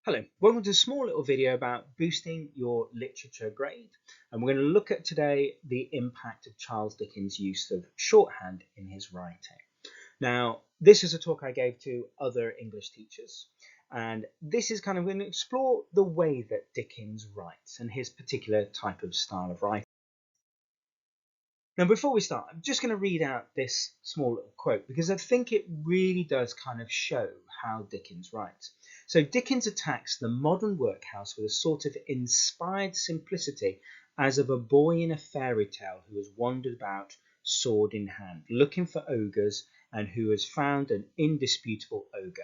Hello, welcome to a small little video about boosting your literature grade. And we're going to look at today the impact of Charles Dickens' use of shorthand in his writing. Now, this is a talk I gave to other English teachers, and this is kind of going to explore the way that Dickens writes and his particular type of style of writing. Now, before we start, I'm just going to read out this small little quote because I think it really does kind of show how Dickens writes. So Dickens attacks the modern workhouse with a sort of inspired simplicity as of a boy in a fairy tale who has wandered about sword in hand, looking for ogres and who has found an indisputable ogre.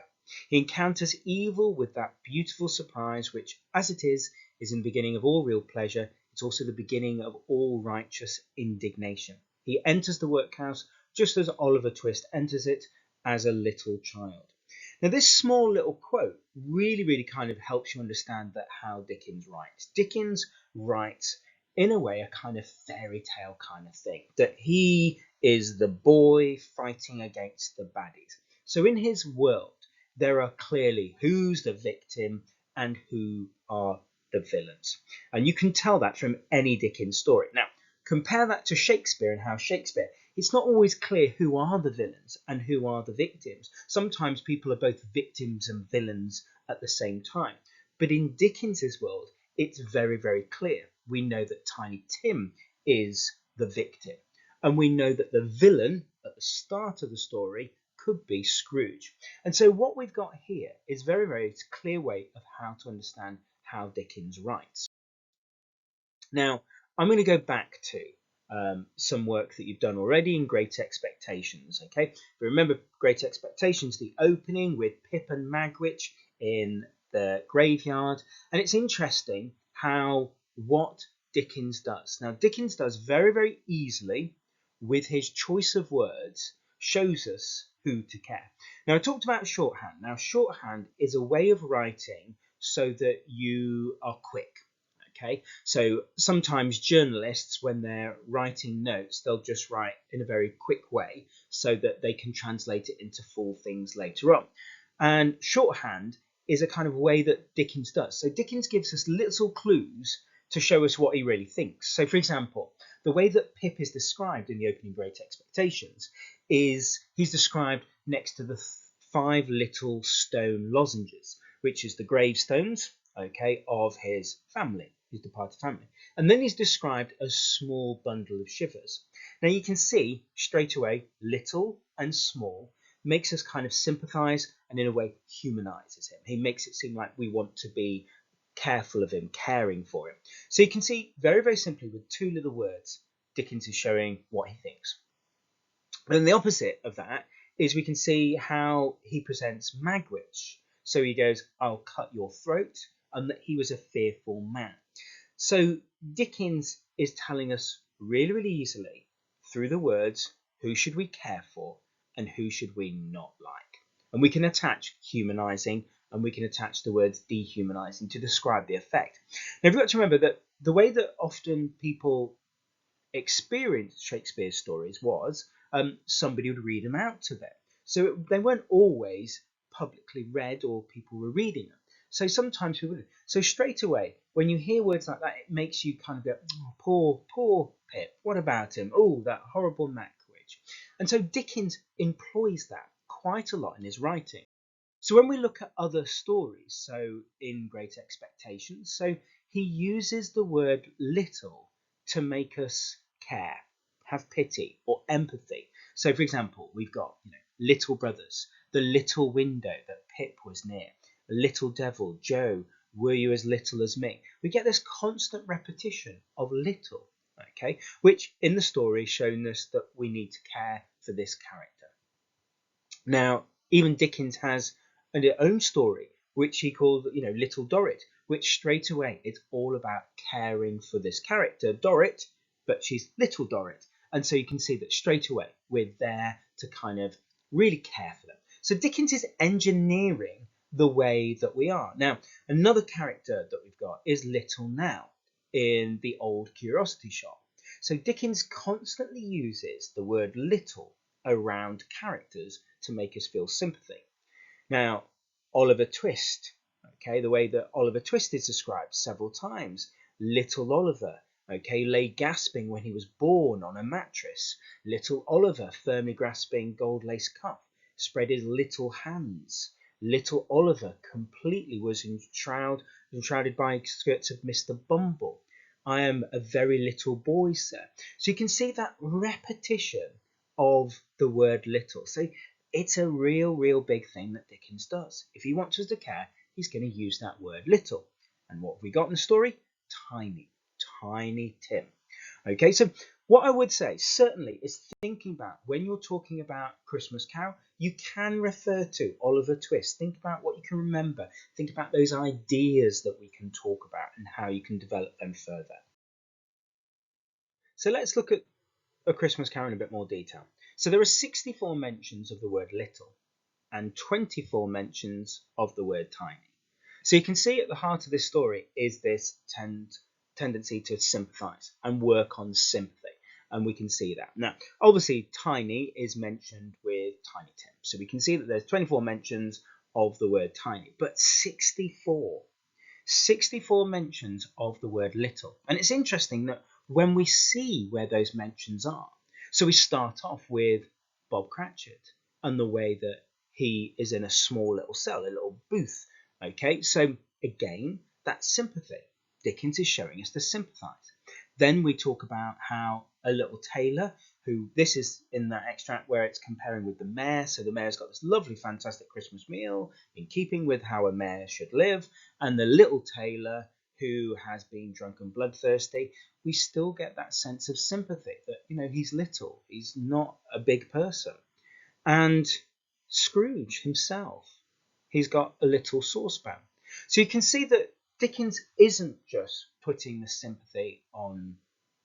He encounters evil with that beautiful surprise which, as it is in the beginning of all real pleasure. It's also the beginning of all righteous indignation. He enters the workhouse just as Oliver Twist enters it as a little child. Now, this small little quote really kind of helps you understand that how Dickens writes. Dickens writes in a way a kind of fairy tale kind of thing, that he is the boy fighting against the baddies. So in his world, there are clearly who's the victim and who are the villains. And you can tell that from any Dickens story. Now, compare that to Shakespeare and how Shakespeare, it's not always clear who are the villains and who are the victims. Sometimes people are both victims and villains at the same time. But in Dickens's world, it's very clear. We know that Tiny Tim is the victim. And we know that the villain at the start of the story could be Scrooge. And so what we've got here is very clear way of how to understand how Dickens writes. Now, I'm going to go back to some work that you've done already in Great Expectations. Okay, if you remember Great Expectations, the opening with Pip and Magwitch in the graveyard, and it's interesting how what Dickens does. Now, Dickens does very easily with his choice of words shows us who to care. Now, I talked about shorthand. Now, shorthand is a way of writing so that you are quick. Okay, so sometimes journalists, when they're writing notes, they'll just write in a very quick way so that they can translate it into full things later on. And shorthand is a kind of way that Dickens does. So Dickens gives us little clues to show us what he really thinks. So, for example, the way that Pip is described in the opening Great Expectations is he's described next to the 5 little stone lozenges, which is the gravestones, okay, of his family, his departed family. And then he's described as small bundle of shivers. Now you can see straight away, little and small makes us kind of sympathize and in a way humanizes him. He makes it seem like we want to be careful of him, caring for him. So you can see very simply with 2 little words, Dickens is showing what he thinks. And then the opposite of that is we can see how he presents Magwitch. So he goes, I'll cut your throat, and that he was a fearful man. So Dickens is telling us really easily through the words, who should we care for and who should we not like? And we can attach humanizing and we can attach the words dehumanizing to describe the effect. Now, you've got to remember that the way that often people experienced Shakespeare's stories was somebody would read them out to them. So they weren't always publicly read or people were reading them. So sometimes people would. So straight away, when you hear words like that, it makes you kind of go, oh, poor Pip, what about him? Oh, that horrible Magwitch. And so Dickens employs that quite a lot in his writing. So when we look at other stories, so in Great Expectations, so he uses the word little to make us care, have pity or empathy. So for example, we've got little brothers, the little window that Pip was near, little devil, Joe, were you as little as me? We get this constant repetition of little, okay, which in the story shown us that we need to care for this character. Now, even Dickens has an own story, which he called, Little Dorrit, which straight away it's all about caring for this character, Dorrit, but she's Little Dorrit. And so you can see that straight away we're there to kind of really care for them. So Dickens is engineering the way that we are. Now, another character that we've got is Little Now in the Old Curiosity Shop. So Dickens constantly uses the word little around characters to make us feel sympathy. Now, Oliver Twist, Okay, the way that Oliver Twist is described several times. Little Oliver, okay, lay gasping when he was born on a mattress. Little Oliver, firmly grasping gold lace cuff, spread his little hands. Little Oliver completely was enshrouded by skirts of Mr. Bumble. I am a very little boy, sir. So you can see that repetition of the word little. So it's a real big thing that Dickens does. If he wants us to care, he's going to use that word little. And what have we got in the story? Tiny Tim. Okay, so what I would say certainly is thinking about when you're talking about Christmas Carol, you can refer to Oliver Twist. Think about what you can remember. Think about those ideas that we can talk about and how you can develop them further. So let's look at A Christmas Carol in a bit more detail. So there are 64 mentions of the word little and 24 mentions of the word tiny. So you can see at the heart of this story is this tendency to sympathise and work on sympathy. And we can see that. Now, obviously, tiny is mentioned with Tiny Tim. So we can see that there's 24 mentions of the word tiny, but 64 mentions of the word little. And it's interesting that when we see where those mentions are, so we start off with Bob Cratchit and the way that he is in a small little cell, a little booth. Okay, so again, that's sympathy. Dickens is showing us to sympathise. Then we talk about how a little tailor, who this is in that extract where it's comparing with the mayor. So the mayor's got this lovely, fantastic Christmas meal in keeping with how a mayor should live. And the little tailor who has been drunk and bloodthirsty, we still get that sense of sympathy that, you know, he's little, he's not a big person. And Scrooge himself, he's got a little saucepan. So you can see that Dickens isn't just putting the sympathy on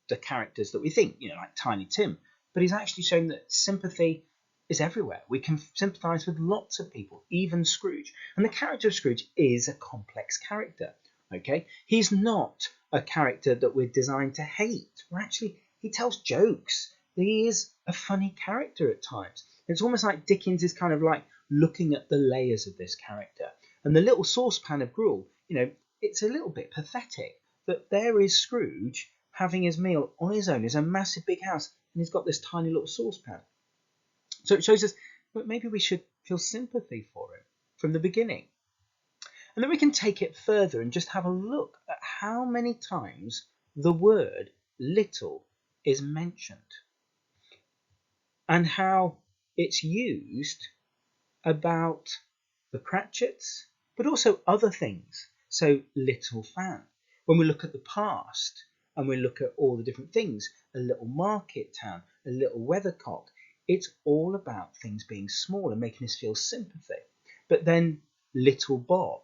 the characters that we think, you know, like Tiny Tim, but he's actually showing that sympathy is everywhere. We can sympathise with lots of people, even Scrooge. And the character of Scrooge is a complex character, okay? He's not a character that we're designed to hate. He tells jokes. He is a funny character at times. It's almost like Dickens is kind of like looking at the layers of this character. And the little saucepan of gruel, you know, it's a little bit pathetic that there is Scrooge having his meal on his own. It's a massive big house and he's got this tiny little saucepan. So it shows us that maybe we should feel sympathy for him from the beginning. And then we can take it further and just have a look at how many times the word little is mentioned and how it's used about the Cratchits, but also other things. So little fan. When we look at the past and we look at all the different things, a little market town, a little weathercock, it's all about things being small and making us feel sympathy. But then little Bob,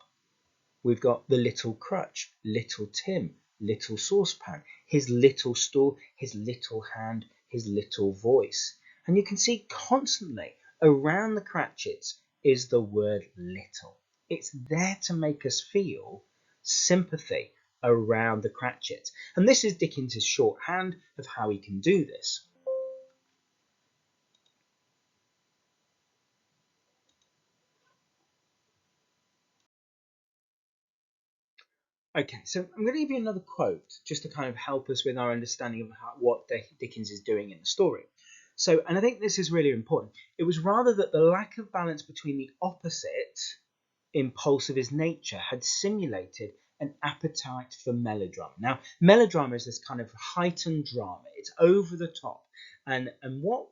we've got the little crutch, little Tim, little saucepan, his little stool, his little hand, his little voice. And you can see constantly around the Cratchits is the word little. It's there to make us feel sympathy around the Cratchits. And this is Dickens's shorthand of how he can do this. Okay, so I'm going to give you another quote just to kind of help us with our understanding of what Dickens is doing in the story. So, and I think this is really important. It was rather that the lack of balance between the opposite impulse of his nature had simulated an appetite for melodrama. Now, melodrama is this kind of heightened drama. It's over the top. And what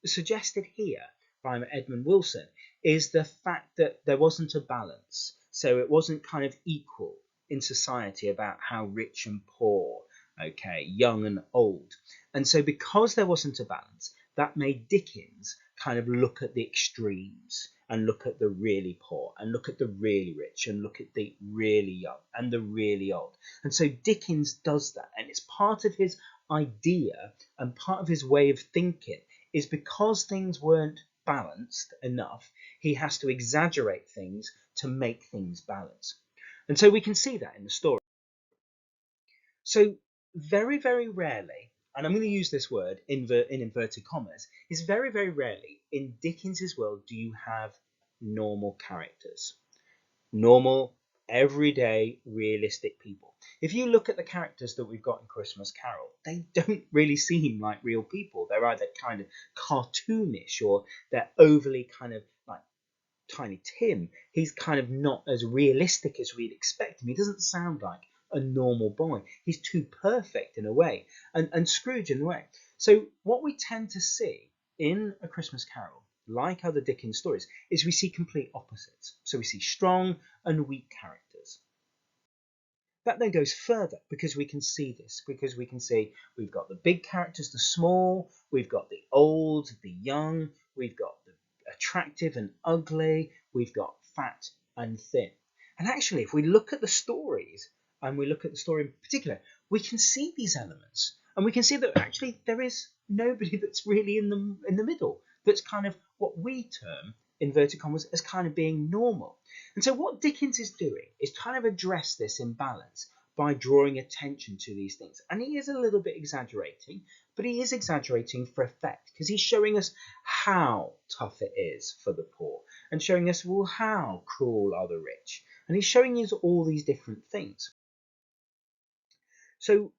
suggested here by Edmund Wilson is the fact that there wasn't a balance. So it wasn't kind of equal in society about how rich and poor, okay, young and old. And so because there wasn't a balance, that made Dickens kind of look at the extremes and look at the really poor and look at the really rich and look at the really young and the really old. And so Dickens does that, and it's part of his idea and part of his way of thinking is because things weren't balanced enough, he has to exaggerate things to make things balance. And so we can see that in the story. So very, very rarely, and I'm going to use this word in inverted commas, is very, very rarely in Dickens's world do you have normal characters. Normal everyday, realistic people. If you look at the characters that we've got in Christmas Carol, they don't really seem like real people. They're either kind of cartoonish or they're overly kind of like Tiny Tim. He's kind of not as realistic as we'd expect him. He doesn't sound like a normal boy. He's too perfect in a way, and Scrooge in a way. So what we tend to see in A Christmas Carol, like other Dickens stories, is we see complete opposites. So we see strong and weak characters. That then goes further because we can see this, because we can see we've got the big characters, the small, we've got the old, the young, we've got the attractive and ugly, we've got fat and thin. And actually, if we look at the stories, and we look at the story in particular, we can see these elements. And we can see that actually there is nobody that's really in the middle, that's kind of what we term, inverted commas, as kind of being normal. And so what Dickens is doing is kind of address this imbalance by drawing attention to these things. And he is a little bit exaggerating, but he is exaggerating for effect, because he's showing us how tough it is for the poor, and showing us, well, how cruel are the rich. And he's showing us all these different things. So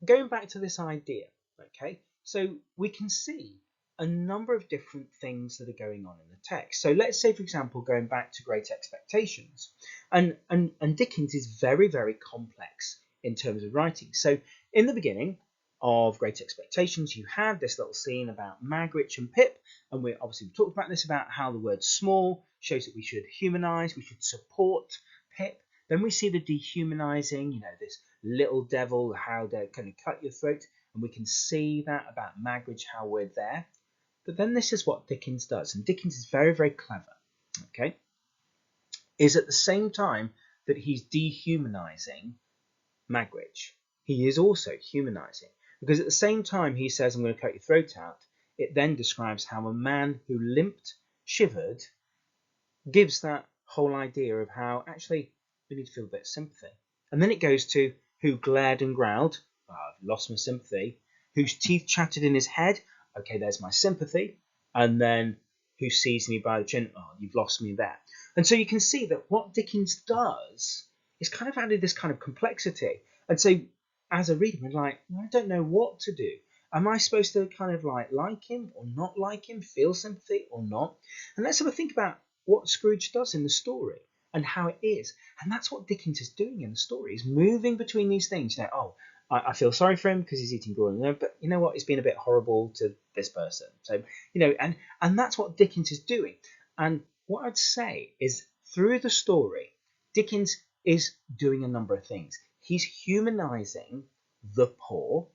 going back to this idea, okay, so we can see a number of different things that are going on in the text. So let's say, for example, going back to Great Expectations, and Dickens is very, very complex in terms of writing. So in the beginning of Great Expectations, you have this little scene about Magwitch and Pip, and we talked about this, about how the word small shows that we should humanize, we should support Pip. Then we see the dehumanizing, this little devil, how they're going to cut your throat, and we can see that about Magwitch, how we're there. But then this is what Dickens does, and Dickens is very, very clever, okay, is at the same time that he's dehumanizing Magwitch, he is also humanizing, because at the same time he says, I'm going to cut your throat out, it then describes how a man who limped, shivered, gives that whole idea of how actually we need to feel a bit of sympathy. And then it goes to who glared and growled, I've lost my sympathy, whose teeth chattered in his head, okay, there's my sympathy, and then who seized me by the chin, oh, you've lost me there. And so you can see that what Dickens does is kind of added this kind of complexity. And so as a reader, we're like, I don't know what to do. Am I supposed to kind of like him or not like him, feel sympathy or not? And let's have a think about what Scrooge does in the story and how it is. And that's what Dickens is doing in the story. He's moving between these things. I feel sorry for him because he's eating gruel, but you know what? He's been a bit horrible to this person. So, and that's what Dickens is doing. And what I'd say is through the story, Dickens is doing a number of things. He's humanizing the poor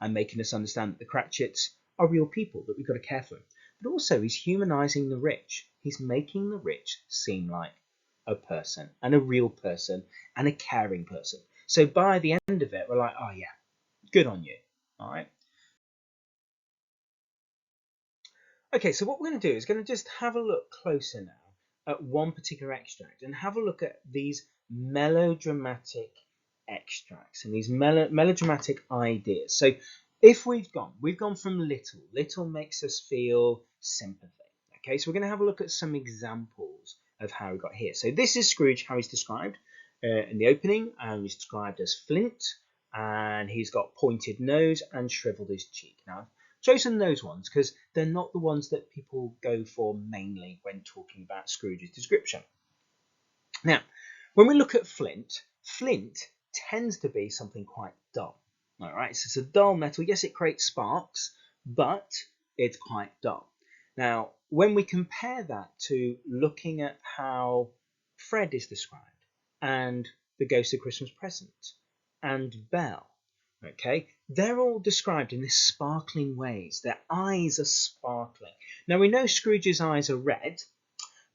and making us understand that the Cratchits are real people, that we've got to care for them. But also he's humanizing the rich. He's making the rich seem like a person, and a real person, and a caring person. So by the end of it, we're like, oh yeah, good on you. All right. Okay, so what we're going to do is going to just have a look closer now at one particular extract and have a look at these melodramatic extracts and these melodramatic ideas. So if we've gone from little makes us feel sympathy. Okay, so we're going to have a look at some examples of how we got here. So this is Scrooge, how he's described in the opening, and he's described as flint, and he's got pointed nose and shriveled his cheek. Now, I've chosen those ones because they're not the ones that people go for mainly when talking about Scrooge's description. Now, when we look at flint, flint tends to be something quite dull. All right, so it's a dull metal. Yes, it creates sparks, but it's quite dull. Now, when we compare that to looking at how Fred is described, and the Ghost of Christmas Present, and Belle, okay, they're all described in this sparkling ways. Their eyes are sparkling. Now, we know Scrooge's eyes are red,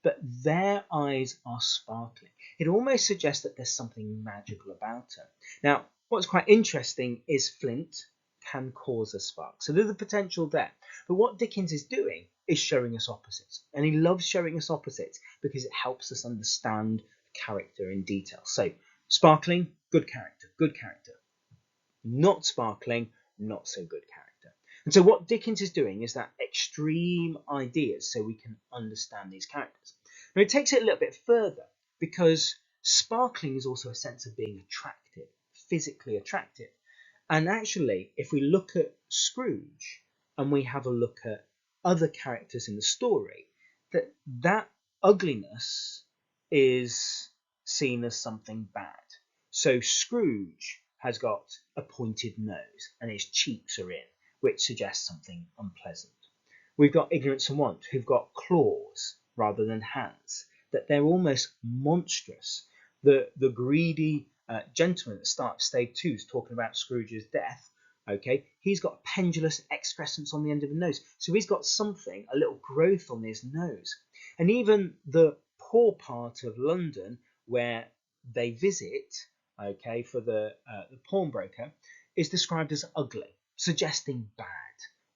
but their eyes are sparkling. It almost suggests that there's something magical about them. Now, what's quite interesting is flint can cause a spark. So there's the potential there. But what Dickens is doing is showing us opposites. And he loves showing us opposites because it helps us understand character in detail. So sparkling, good character, good character. Not sparkling, not so good character. And so what Dickens is doing is that extreme ideas so we can understand these characters. Now it takes it a little bit further because Sparkling is also a sense of being attractive, physically attractive. And actually, if we look at Scrooge and we have a look at other characters in the story, that ugliness is seen as something bad. So Scrooge has got a pointed nose and his cheeks are in, which suggests something unpleasant. We've got Ignorance and Want, who've got claws rather than hands, that they're almost monstrous. The greedy gentleman at the start of stage 2 is talking about Scrooge's death. Okay, he's got pendulous excrescence on the end of the nose, so he's got something, a little growth on his nose. And even the poor part of London where they visit, okay, for the pawnbroker, is described as ugly, suggesting bad,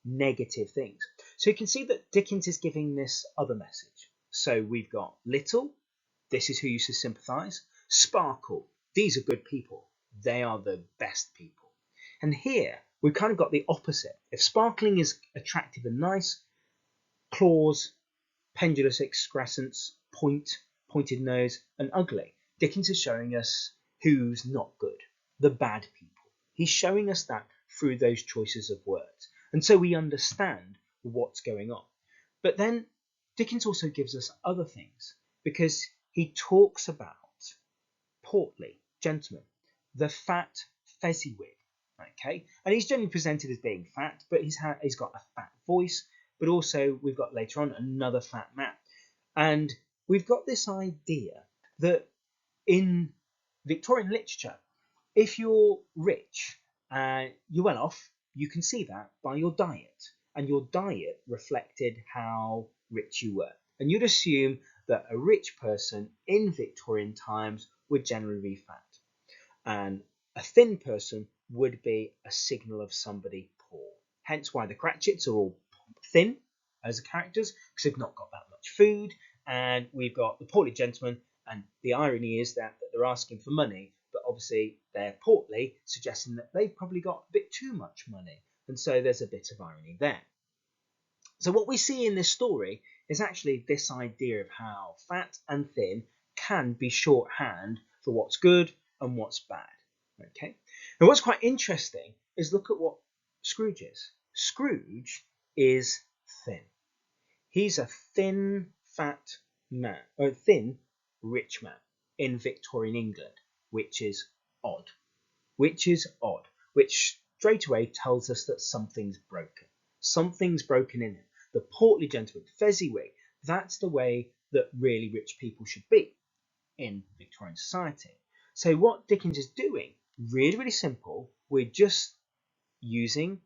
negative things. So you can see that Dickens is giving this other message. So we've got little, this is who you should sympathise. Sparkle, these are good people. They are the best people. And here we've kind of got the opposite. If sparkling is attractive and nice, claws, pendulous excrescence, pointed nose, and ugly, Dickens is showing us who's not good, the bad people. He's showing us that through those choices of words. And so we understand what's going on. But then Dickens also gives us other things, because he talks about portly gentlemen, the fat Fezziwig, okay? And he's generally presented as being fat, but he's got a fat voice, but also we've got later on another fat man. And we've got this idea that in Victorian literature, if you're rich and you're well off, you can see that by your diet. And your diet reflected how rich you were. And you'd assume that a rich person in Victorian times would generally be fat. And a thin person would be a signal of somebody poor. Hence why the Cratchits are all thin as characters, because they've not got that much food. And we've got the portly gentleman, and the irony is that they're asking for money, but obviously they're portly, suggesting that they've probably got a bit too much money. And so there's a bit of irony there. So what we see in this story is actually this idea of how fat and thin can be shorthand for what's good and what's bad. Okay. Now what's quite interesting is look at what Scrooge is. Scrooge is thin. He's a thin, fat man, or thin, rich man in Victorian England, which is odd. Which straight away tells us that something's broken. Something's broken in him. The portly gentleman, Fezziwig, that's the way that really rich people should be in Victorian society. So what Dickens is doing, really, really simple, we're just using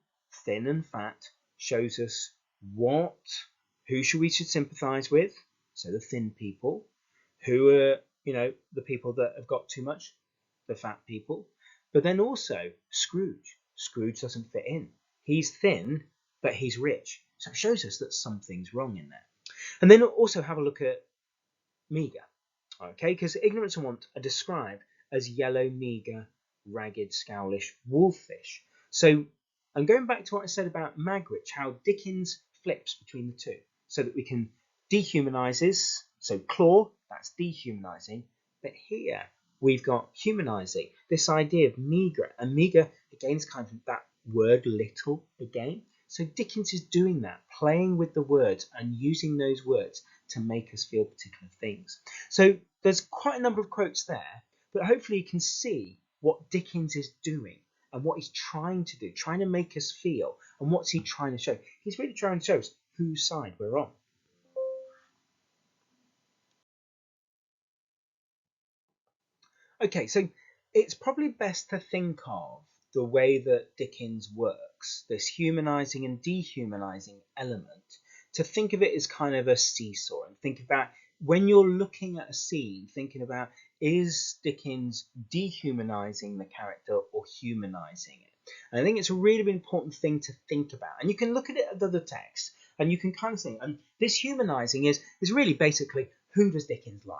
thin and fat, shows us who we should sympathise with, so the thin people, who are, the people that have got too much, the fat people. But then also Scrooge. Scrooge doesn't fit in. He's thin, but he's rich. So it shows us that something's wrong in there. And then also have a look at meagre. Okay, because ignorance and want are described as yellow, meagre, ragged, scowlish, wolfish. So I'm going back to what I said about Magwitch, how Dickens flips between the two, so that we can dehumanises. So claw, that's dehumanising. But here we've got humanising, this idea of meagre. And meagre, again, is kind of that word little again. So Dickens is doing that, playing with the words and using those words to make us feel particular things. So there's quite a number of quotes there, but hopefully you can see what Dickens is doing and what he's trying to do, trying to make us feel. And what's he trying to show? He's really trying to show us whose side we're on. Okay, so it's probably best to think of the way that Dickens works, this humanising and dehumanising element, to think of it as kind of a seesaw, and think about when you're looking at a scene, thinking about, is Dickens dehumanising the character or humanising it? And I think it's a really important thing to think about. And you can look at it at other texts, and you can kind of think, and this humanising is really basically, who does Dickens like?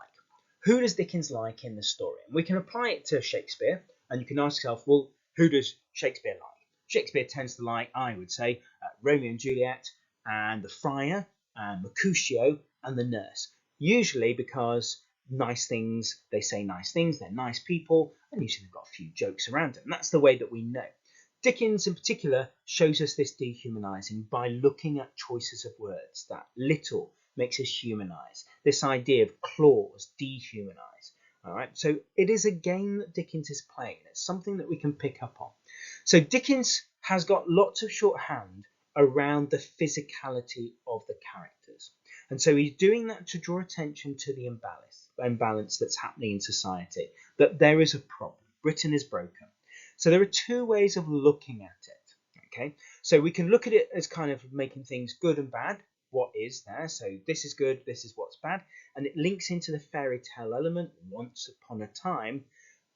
Who does Dickens like in the story? And we can apply it to Shakespeare, and you can ask yourself, well, who does Shakespeare like? Shakespeare tends to like, I would say, Romeo and Juliet, and the friar, and Mercutio, and the nurse. Usually because nice things, they say nice things, they're nice people, and usually they've got a few jokes around it. And that's the way that we know. Dickens in particular shows us this dehumanizing by looking at choices of words. That little makes us humanize. This idea of clause, dehumanize. All right, so it is a game that Dickens is playing. It's something that we can pick up on. So Dickens has got lots of shorthand around the physicality of the characters. And so he's doing that to draw attention to the imbalance that's happening in society, that there is a problem. Britain is broken. So there are two ways of looking at it. Okay, so we can look at it as kind of making things good and bad. What is there? So this is good, this is what's bad. And it links into the fairy tale element, once upon a time.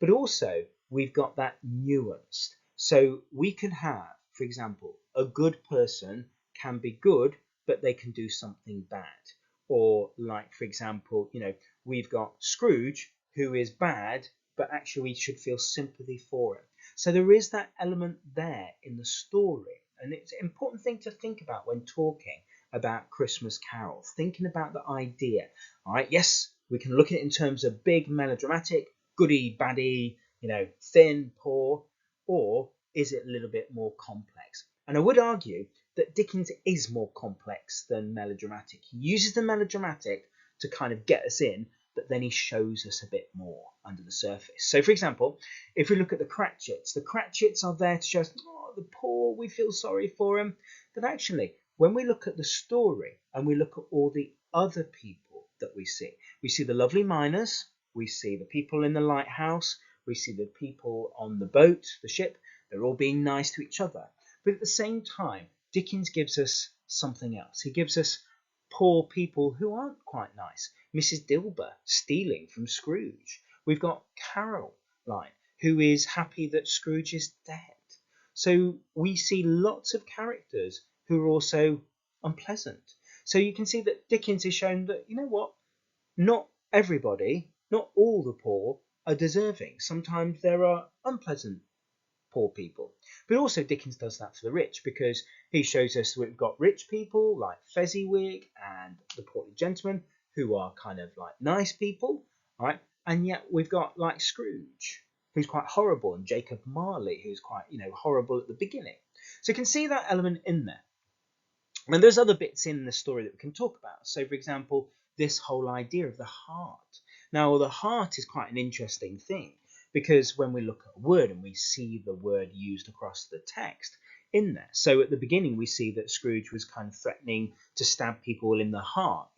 But also we've got that nuanced. So we can have, for example, a good person can be good, but they can do something bad. Or like, for example, we've got Scrooge, who is bad, but actually we should feel sympathy for him. So there is that element there in the story. And it's an important thing to think about when talking about Christmas Carol, thinking about the idea. All right, yes, we can look at it in terms of big melodramatic, goody, baddie, thin, poor, or is it a little bit more complex? And I would argue that Dickens is more complex than melodramatic. He uses the melodramatic to kind of get us in, but then he shows us a bit more under the surface. So, for example, if we look at the Cratchits are there to show us, oh, the poor, we feel sorry for them. But actually, when we look at the story and we look at all the other people that we see the lovely miners, we see the people in the lighthouse, we see the people on the boat, the ship, they're all being nice to each other. But at the same time, Dickens gives us something else. He gives us poor people who aren't quite nice. Mrs. Dilber stealing from Scrooge. We've got Caroline, who is happy that Scrooge is dead. So we see lots of characters who are also unpleasant. So you can see that Dickens has shown that, not everybody, not all the poor are deserving. Sometimes there are unpleasant poor people. But also Dickens does that for the rich, because he shows us we've got rich people like Fezziwig and the Portly Gentleman, who are kind of like nice people, right? And yet we've got like Scrooge, who's quite horrible, and Jacob Marley, who's quite, horrible at the beginning. So you can see that element in there. And there's other bits in the story that we can talk about. So, for example, this whole idea of the heart. Now, the heart is quite an interesting thing, because when we look at a word and we see the word used across the text in there. So at the beginning, we see that Scrooge was kind of threatening to stab people in the heart.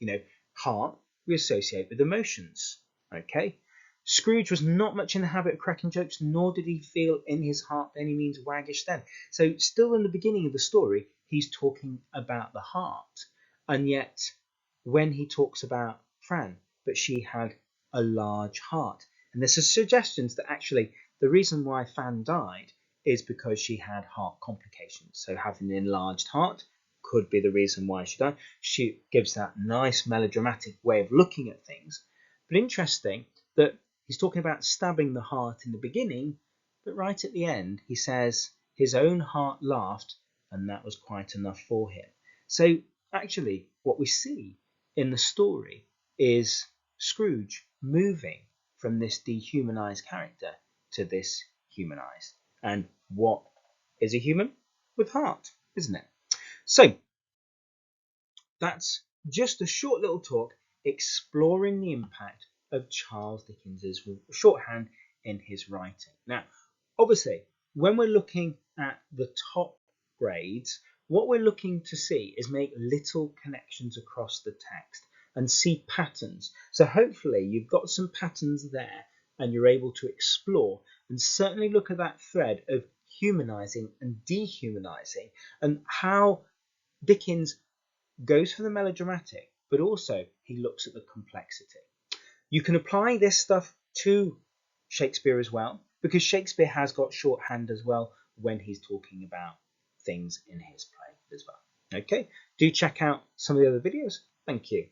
Heart we associate with emotions. Okay. Scrooge was not much in the habit of cracking jokes, nor did he feel in his heart by any means waggish then. So still in the beginning of the story, he's talking about the heart. And yet when he talks about Fran, but she had a large heart. And there's suggestions that actually the reason why Fan died is because she had heart complications. So having an enlarged heart could be the reason why she died. She gives that nice melodramatic way of looking at things. But interesting that he's talking about stabbing the heart in the beginning, but right at the end he says his own heart laughed, and that was quite enough for him. So actually what we see in the story is Scrooge moving from this dehumanized character to this humanized. And what is a human? With heart, isn't it? So that's just a short little talk exploring the impact of Charles Dickens's shorthand in his writing. Now, obviously, when we're looking at the top grades, what we're looking to see is make little connections across the text and see patterns. So hopefully you've got some patterns there and you're able to explore and certainly look at that thread of humanizing and dehumanizing, and how Dickens goes for the melodramatic, but also he looks at the complexity. You can apply this stuff to Shakespeare as well, because Shakespeare has got shorthand as well when he's talking about things in his play as well. Okay, do check out some of the other videos. Thank you.